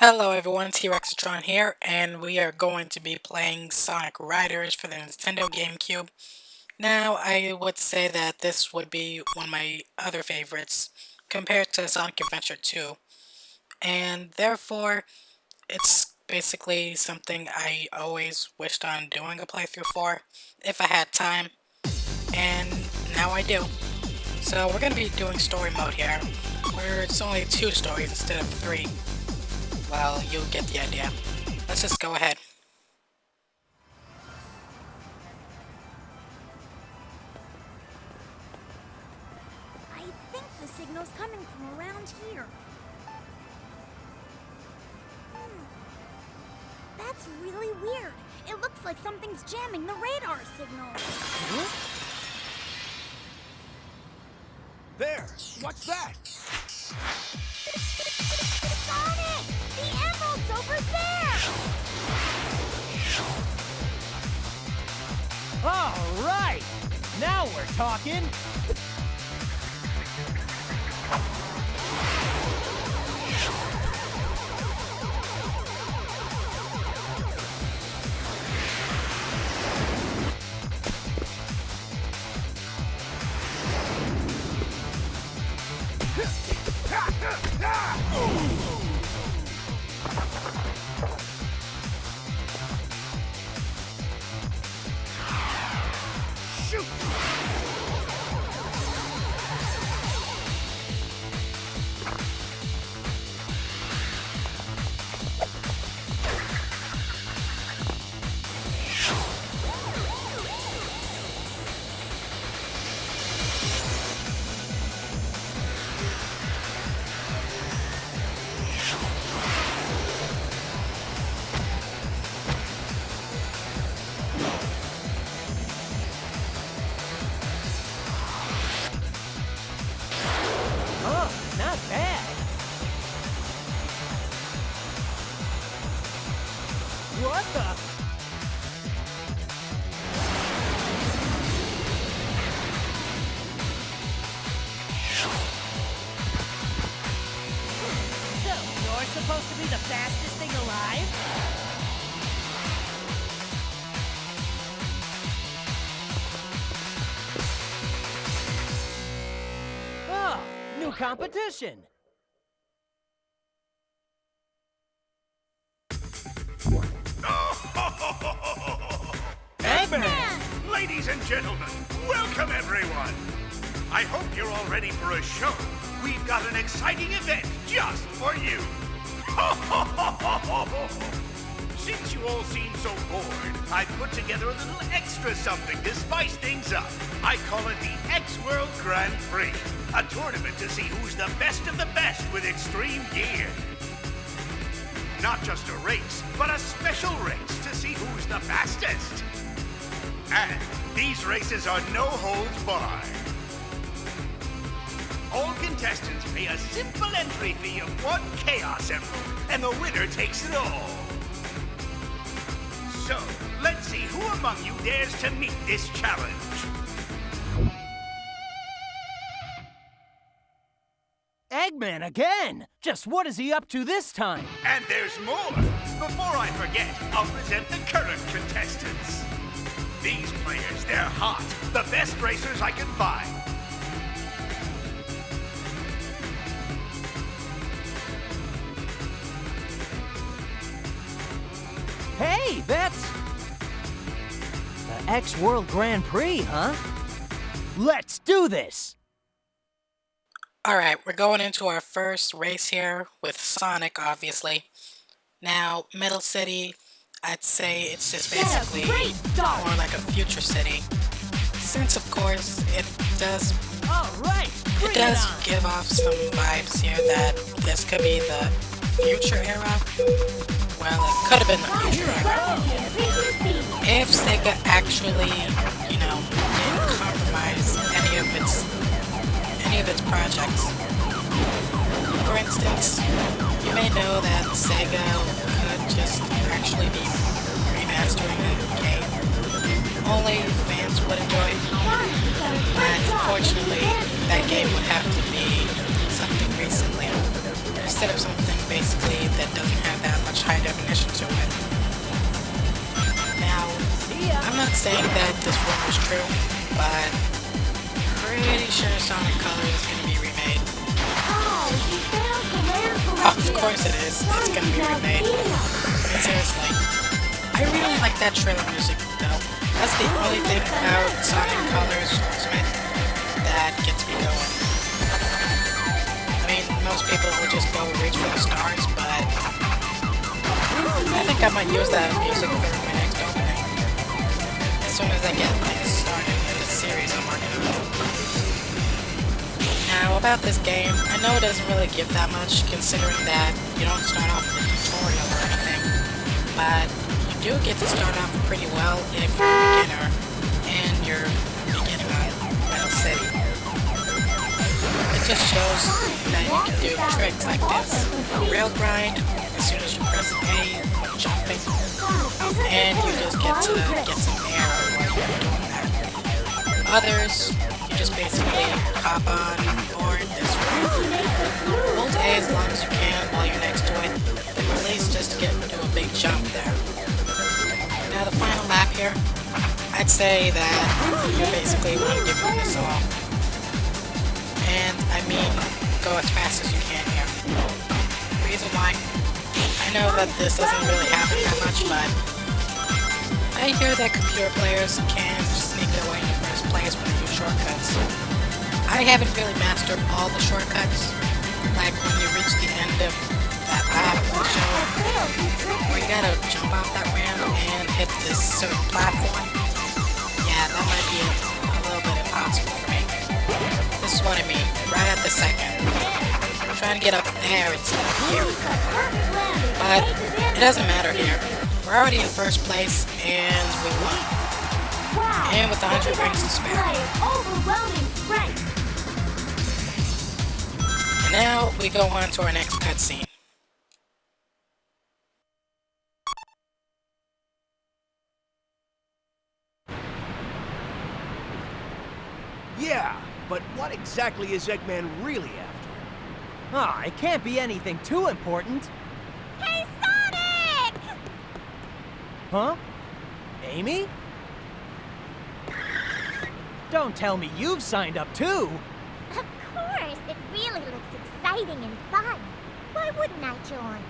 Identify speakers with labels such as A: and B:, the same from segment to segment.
A: Hello everyone, T-Rexatron here, and we are going to be playing Sonic Riders for the Nintendo GameCube. Now, I would say that this would be one of my other favorites compared to Sonic Adventure 2, and therefore, it's basically something I always wished on doing a playthrough for, if I had time, and now I do. So we're going to be doing story mode here, where it's only 2 stories instead of 3. Well, you'll get the idea. Let's just go ahead.
B: I think the signal's coming from around here. That's really weird. It looks like something's jamming the radar signal.
C: There! What's that?
B: Sonic! The emerald's over there!
C: All right! Now we're talking! Shoot! Oh, not bad. What the? So, you're supposed to be the fastest thing alive? Oh, new competition.
B: Eggman!
D: Ladies and gentlemen, welcome everyone! I hope you're all ready for a show. We've got an exciting event just for you. Since you all seem so bored, I've put together a little extra something to spice things up. I call it the X-World Grand Prix, a tournament to see who's the best of the best with extreme gear. Not just a race, but a special race to see who's the fastest. And these races are no holds barred. All contestants pay a simple entry fee of 1 Chaos Emerald, and the winner takes it all. So, let's see who among you dares to meet this challenge.
C: Eggman again! Just what is he up to this time?
D: And there's more. Before I forget, I'll present the current contestants. These players, they're hot. The best racers I can find.
C: Hey, that's... the X-World Grand Prix, huh? Let's do this!
A: Alright, we're going into our first race here with Sonic, obviously. Now, Metal City, I'd say it's just basically more like a future city. Since, of course, it does
C: All right, bring it on.
A: give off some vibes here that this could be the future era. Well, it could have been the future era. If Sega actually, didn't compromise any of its projects. For instance, you may know that Sega could just actually be remastering the game. Only fans would enjoy it. But unfortunately, that game would have to be something recently, instead of something basically that doesn't have much high definition to it. Now, I'm not saying that this rumor is true, but pretty sure Sonic Colors is going to be remade. Of course it is. It's going to be remade. I mean, seriously. I really like that trailer music, though. That's the only thing about Sonic Colors Ultimate that gets me going. I mean, most people will just go reach for the stars, but I think I might use that music for my next opening. As soon as I get things started in this series I'm working on. Now, about this game, I know it doesn't really give that much, considering that you don't start off with a tutorial or anything, but you do get to start off pretty well if you're a beginner, and you're beginning on Metal City. It just shows that you can do tricks like this. Rail grind, as soon as you press A when jumping, and you just get to get some air while you're doing that. Others, you just basically hop on board this way. Hold A as long as you can while you're next to it, then release just to get into a big jump there. Now the final lap here, I'd say that you basically want to give it this all. And I mean, go as fast as you can here. Reason why, I know that this doesn't really happen that much, but I hear that computer players can sneak their way into first place when they use shortcuts. I haven't really mastered all the shortcuts, like when you reach the end of that lap of the show, where you gotta jump off that ramp and hit this certain platform. Yeah, that might be a little bit impossible for me. This is what I mean, right at the second. I'm trying to get up there instead of here. But it doesn't matter here. We're already in first place, and we won. And with 100 rings to spare. And now we go on to our next cutscene.
E: Yeah, but what exactly is Eggman really after?
C: Ah, it can't be anything too important.
B: Hey, Sonic!
C: Huh? Amy? Don't tell me you've signed up too!
B: Of course, it really looks exciting and fun. Why wouldn't I join?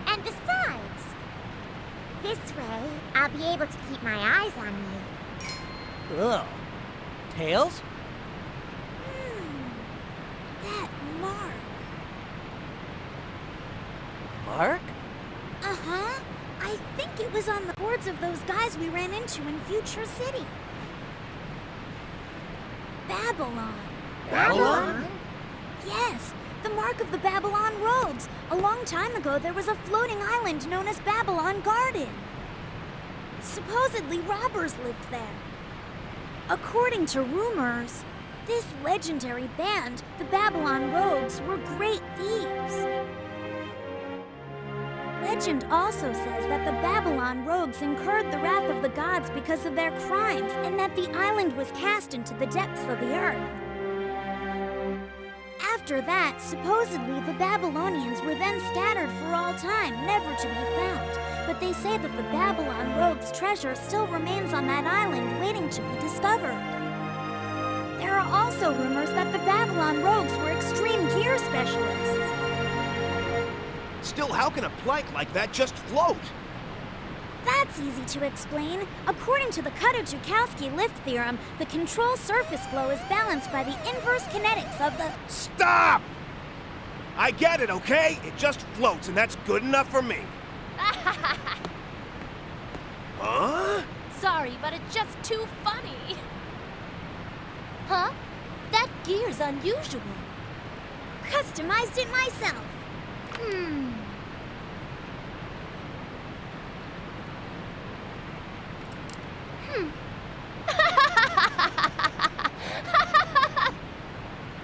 B: And besides, this way, I'll be able to keep my eyes on you.
C: Ugh. Tails?
B: That mark.
C: Mark?
B: Uh-huh. I think it was on the boards of those guys we ran into in Future City. Babylon.
E: Babylon?
B: Yes, the mark of the Babylon rogues. A long time ago, there was a floating island known as Babylon Garden. Supposedly, robbers lived there. According to rumors, this legendary band, the Babylon Rogues, were great thieves. Legend also says that the Babylon Rogues incurred the wrath of the gods because of their crimes, and that the island was cast into the depths of the earth. After that, supposedly the Babylonians were then scattered for all time, never to be found. But they say that the Babylon Rogues' treasure still remains on that island, waiting to be discovered. There are also rumors that the Babylon Rogues were extreme gear specialists.
E: Still, how can a plank like that just float?
B: That's easy to explain. According to the Kutta-Joukowski lift theorem, the control surface flow is balanced by the inverse kinetics of the...
E: Stop! I get it, okay? It just floats, and that's good enough for me. Huh?
F: Sorry, but it's just too funny. Huh? That gear's unusual.
B: Customized it myself.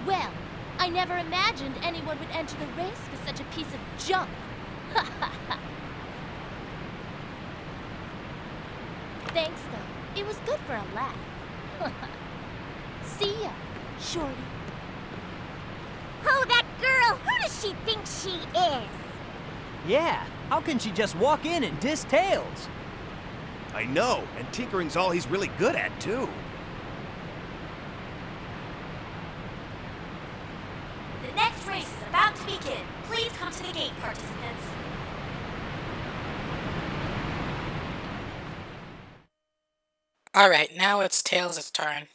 F: Well, I never imagined anyone would enter the race with such a piece of junk. Thanks, though. It was good for a laugh. See ya, Shorty.
B: Oh, that girl! Who does she think she is?
C: Yeah, how can she just walk in and diss Tails?
E: I know, and tinkering's all he's really good at, too.
B: The next race is about to begin. Please come to the gate, participants.
A: Alright, now it's Tails' turn.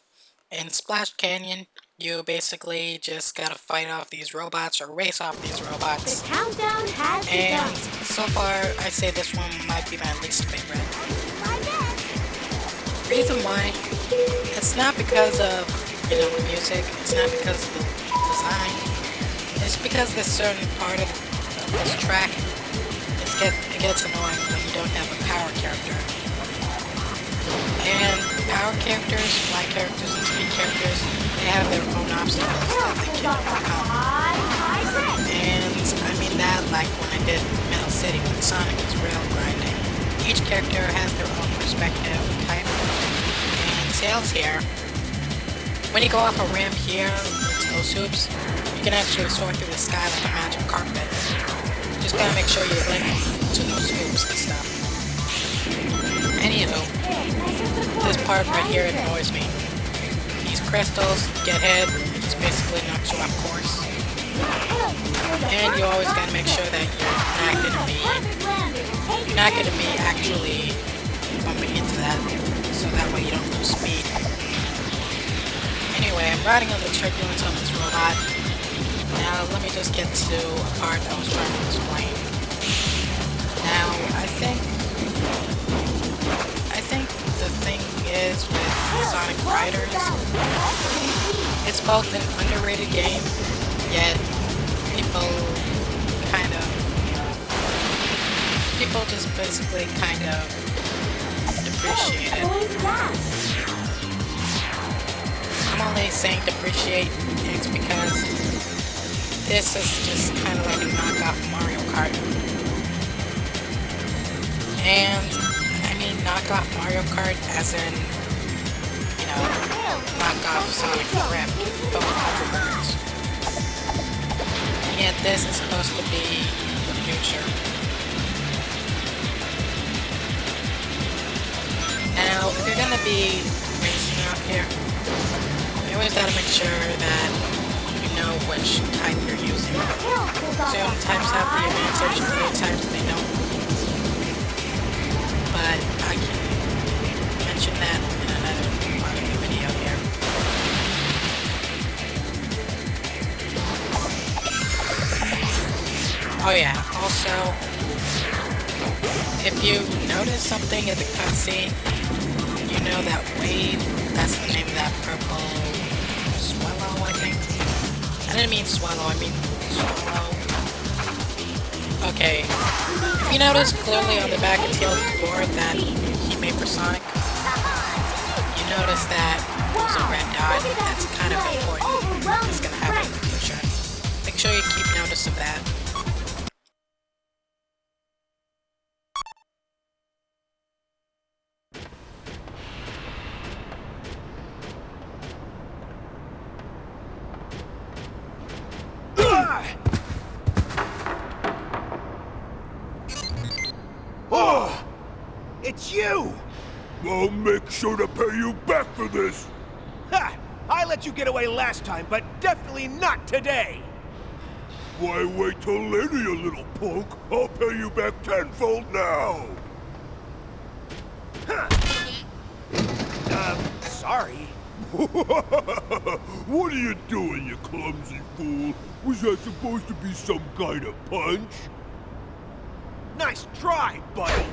A: In Splash Canyon, you basically just gotta fight off these robots or race off these robots.
B: The countdown has
A: And
B: begun.
A: so far, I'd say this one might be my least favorite. Reason why, it's not because of, the music, it's not because of the design, it's because this certain part of this track, it gets annoying when you don't have a power character. And power characters, fly characters, and speed characters, they have their own obstacles that they can overcome. And I mean that like when I did Metal City when Sonic is rail grinding. Each character has their own perspective, kind of. And Tails here, when you go off a ramp here into those hoops, you can actually soar through the sky like a magic carpet. Just gotta make sure you link to those hoops and stuff. Anywho, this part right here annoys me. These crystals get hit, it just basically knocks you off course. And you always gotta make sure that you're not gonna be actually bumping into that, so that way you don't lose speed. Anyway, I'm riding on the turbulence of this robot. Now let me just get to a part I was trying to explain. Now, I think the thing is with Sonic Riders, it's both an underrated game, yet people just basically kind of depreciate it. I'm only saying depreciate, it's because this is just kind of like a knockoff Mario Kart. And I mean knockoff Mario Kart as in, knockoff Sonic Rip, but with hoverboards. And yet this is supposed to be the future. Now, if you're gonna be racing out here, you always gotta make sure that you know which type you're using. Certain types have the advantage, other types they don't. But I can mention that in another part of the video here. Oh yeah, also, if you notice something in the cutscene, you know that wave, that's the name of that purple swallow, I think. I didn't mean swallow, I mean swallow. Okay, if you notice clearly on the back of Tails' board that he made for Sonic, you notice that there's a red dot. That's kind of important. It's gonna happen in the future. Make sure you keep notice of that.
E: Oh, it's you!
G: I'll make sure to pay you back for this!
E: Ha! I let you get away last time, but definitely not today!
G: Why wait till later, you little punk? I'll pay you back tenfold now!
E: Sorry.
G: What are you doing, you clumsy fool? Was that supposed to be some kind of punch?
E: Nice try, buddy!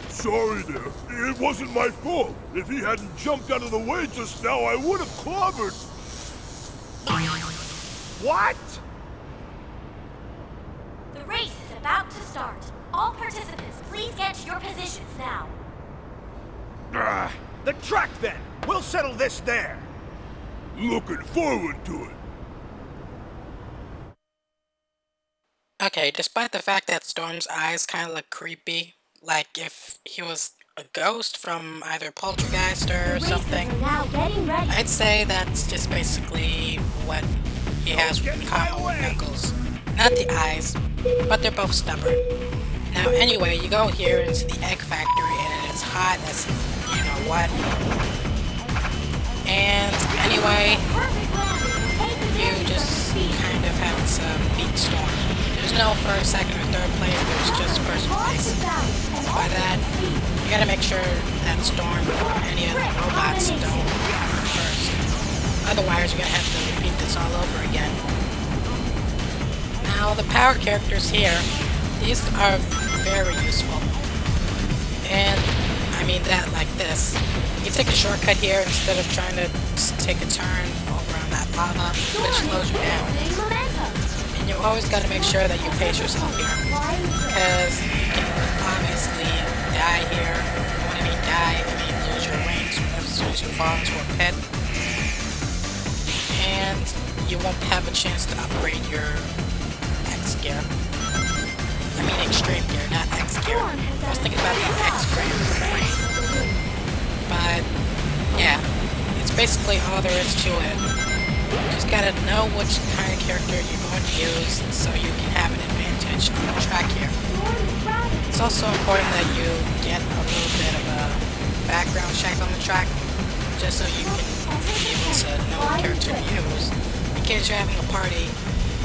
G: Sorry there. It wasn't my fault. If he hadn't jumped out of the way just now, I would have clobbered.
E: What?
B: The race is about to start. All participants, please get to your positions now.
E: The track, then! We'll settle this there!
G: Looking forward to it.
A: Okay, despite the fact that Storm's eyes kind of look creepy, like if he was a ghost from either Poltergeist or something,
B: Now getting ready.
A: I'd say that's just basically what he has in common with Knuckles. Not the eyes, but they're both stubborn. Now anyway, you go here into the egg factory and it's hot as you know what. And anyway, you just kind of have to beat Storm. There's no first, second, or third place, there's just first place. By that, you gotta make sure that Storm or any of the robots don't first. Otherwise, you're gonna have to repeat this all over again. Now, the power characters here, these are very useful. And I mean that like this. You take a shortcut here instead of trying to take a turn over on that lava, which slows you down. And you always got to make sure that you pace yourself here, because you can obviously die here. When I mean die, I mean lose your wings as soon as you fall into a pit. And you won't have a chance to upgrade your X gear. I mean extreme gear, not X gear. I was thinking about the X frame. But yeah, it's basically all there is to it. You just gotta know which kind of character you're going to use so you can have an advantage on the track here. It's also important that you get a little bit of a background check on the track just so you can be able to know what character to use in case you're having a party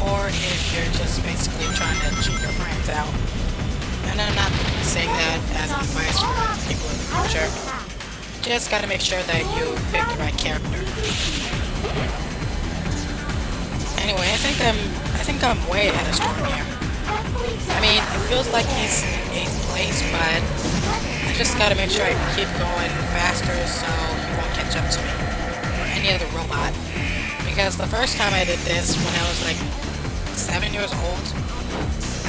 A: or if you're just basically trying to cheat your friends out. And I'm not saying that as advice for people in the future. Just gotta make sure that you pick the right character. Anyway, I think I'm way ahead of Storm here. I mean, it feels like he's in 8th place, but I just gotta make sure I keep going faster so he won't catch up to me or any other robot. Because the first time I did this when I was like 7 years old,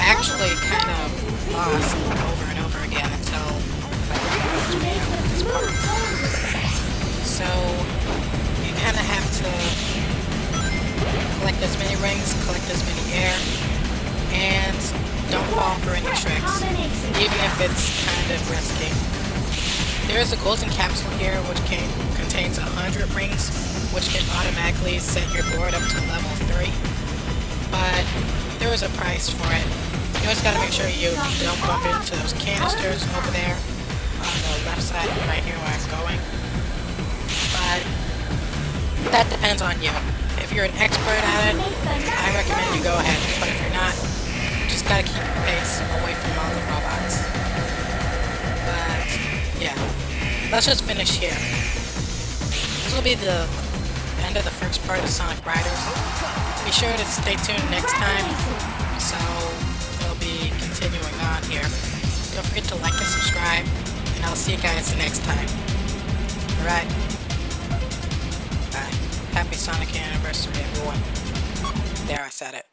A: I actually kind of lost over and over again until my grandma was me on this part. So you kind of have to collect as many rings, collect as many air, and don't fall for any tricks, even if it's kind of risky. There is a golden capsule here which contains 100 rings, which can automatically set your board up to level 3. But there is a price for it. You always gotta make sure you don't bump into those canisters over there on the left side, right here where I'm going. But that depends on you. If you're an expert at it, I recommend you go ahead. But if you're not, you just gotta keep your pace away from all the robots. But yeah, let's just finish here. This will be the end of the first part of Sonic Riders. Be sure to stay tuned next time, so we'll be continuing on here. Don't forget to like and subscribe, and I'll see you guys next time. Alright. Bye. Happy Sonic anniversary, everyone. There, I said it.